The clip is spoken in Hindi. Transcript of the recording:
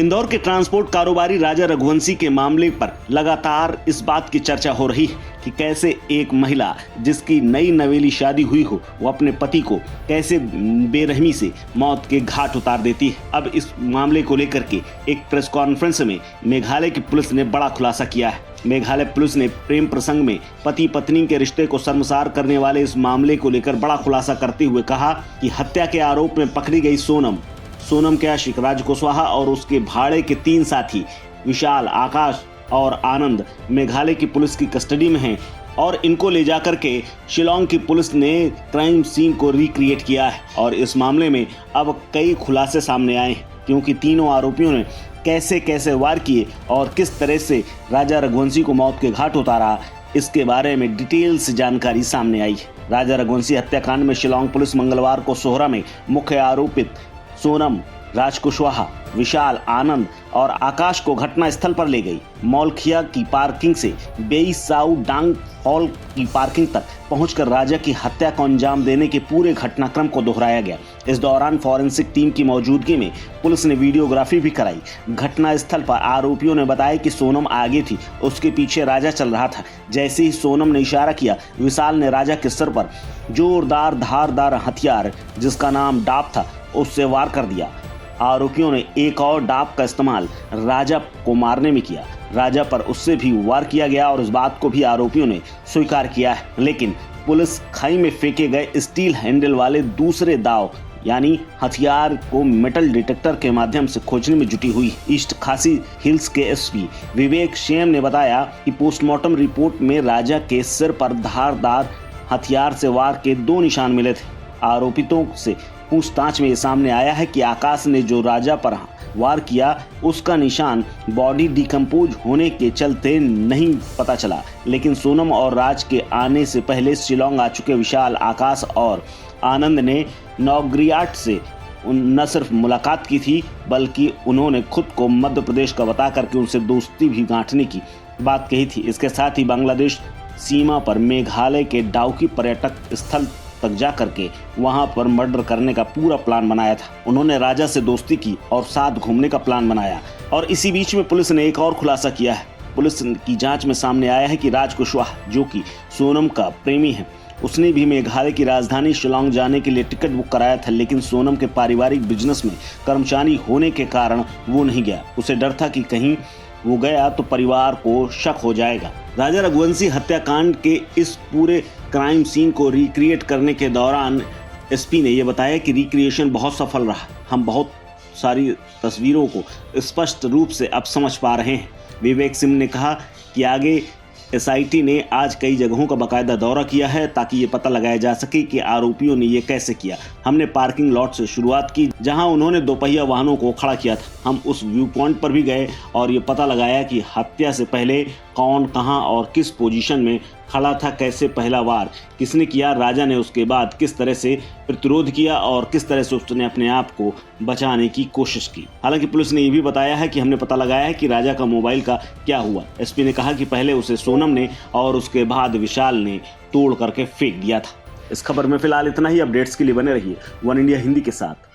इंदौर के ट्रांसपोर्ट कारोबारी राजा रघुवंशी के मामले पर लगातार इस बात की चर्चा हो रही है कि कैसे एक महिला जिसकी नई नवेली शादी हुई हो वो अपने पति को कैसे बेरहमी से मौत के घाट उतार देती है। अब इस मामले को लेकर के एक प्रेस कॉन्फ्रेंस में मेघालय की पुलिस ने बड़ा खुलासा किया है। मेघालय पुलिस ने प्रेम प्रसंग में पति पत्नी के रिश्ते को शर्मसार करने वाले इस मामले को लेकर बड़ा खुलासा करते हुए कहा कि हत्या के आरोप में पकड़ी गई सोनम के आशिक राज कुशवाहा और उसके भाड़े के 3 साथी विशाल, आकाश और आनंद मेघालय की पुलिस की कस्टडी में हैं और इनको ले जाकर के शिलोंग की पुलिस ने क्राइम सीन को रिक्रिएट किया है। और इस मामले में अब कई खुलासे सामने आए हैं क्योंकि तीनों आरोपियों ने कैसे कैसे वार किए और किस तरह से राजा रघुवंशी को मौत के घाट उतारा, इसके बारे में डिटेल से जानकारी सामने आई है। राजा रघुवंशी हत्याकांड में शिलोंग पुलिस मंगलवार को सोहरा में मुख्य आरोपित सोनम, राज कुशवाहा, विशाल, आनंद और आकाश को घटना स्थल पर ले गई। मौलखिया की पार्किंग से बेई साउ डांग हॉल की पार्किंग तक पहुंचकर राजा की हत्या को अंजाम देने के पूरे घटनाक्रम को दोहराया गया। इस दौरान फॉरेंसिक टीम की मौजूदगी में पुलिस ने वीडियोग्राफी भी कराई। घटना स्थल पर आरोपियों ने बताया कि सोनम आगे थी, उसके पीछे राजा चल रहा था। जैसे ही सोनम ने इशारा किया, विशाल ने राजा के सिर पर जोरदार धारदार हथियार जिसका नाम डाप था उससे वार कर दिया। आरोपियों ने एक और डाप का इस्तेमाल राजा को मारने में किया। राजा पर उससे भी वार किया गया और इस बात को भी आरोपियों ने स्वीकार किया है। लेकिन पुलिस खाई में फेंके गए स्टील हैंडल वाले दूसरे दाव यानी हथियार को मेटल डिटेक्टर के माध्यम से खोजने में जुटी हुई। ईस्ट खासी हिल्स के एसपी विवेक शेम ने बताया कि पोस्टमार्टम रिपोर्ट में राजा के सिर पर धारदार हथियार से वार के 2 निशान मिले थे। आरोपितों से पूछताछ में सामने आया है कि आकाश ने जो राजा पर वार किया उसका निशान बॉडी डिकम्पोज होने के चलते नहीं पता चला, लेकिन सोनम और राज के आने से पहले शिलोंग आ चुके विशाल, आकाश और आनंद ने नौगरियाट से न सिर्फ मुलाकात की थी बल्कि उन्होंने खुद को मध्य प्रदेश का बता करके उनसे दोस्ती भी गांठने की बात कही थी। इसके साथ ही बांग्लादेश सीमा पर मेघालय के डाउकी पर्यटक स्थल तक जा करके वहां पर मर्डर करने का पूरा प्लान बनाया था। उन्होंने राजा से दोस्ती की और साथ घूमने का प्लान बनाया। और इसी बीच में पुलिस ने एक और खुलासा किया है। पुलिस की जांच में सामने आया है कि राज कुशवाहा जो कि सोनम का प्रेमी है, उसने भी मेघालय की राजधानी शिलोंग जाने के लिए टिकट बुक कराया था, लेकिन सोनम के पारिवारिक बिजनेस में कर्मचारी होने के कारण वो नहीं गया। उसे डर था कि कहीं वो गया तो परिवार को शक हो जाएगा। राजा रघुवंशी हत्याकांड के इस पूरे क्राइम सीन को रिक्रिएट करने के दौरान एसपी ने यह बताया कि रिक्रिएशन बहुत सफल रहा। हम बहुत सारी तस्वीरों को स्पष्ट रूप से अब समझ पा रहे हैं। विवेक सिंह ने कहा कि आगे एसआईटी ने आज कई जगहों का बाकायदा दौरा किया है ताकि ये पता लगाया जा सके कि आरोपियों ने ये कैसे किया। हमने पार्किंग लॉट से शुरुआत की जहां उन्होंने दोपहिया वाहनों को खड़ा किया था। हम उस व्यू पॉइंट पर भी गए और ये पता लगाया कि हत्या से पहले कौन, कहां और किस पोजीशन में खड़ा था, कैसे पहला वार किसने किया, राजा ने उसके बाद किस तरह से प्रतिरोध किया और किस तरह से उसने अपने आप को बचाने की कोशिश की। हालांकि पुलिस ने यह भी बताया है कि हमने पता लगाया है कि राजा का मोबाइल का क्या हुआ। एसपी ने कहा कि पहले उसे सोनम ने और उसके बाद विशाल ने तोड़ करके फेंक दिया था। इस खबर में फिलहाल इतना ही। अपडेट्स के लिए बने रहिए वन इंडिया हिंदी के साथ।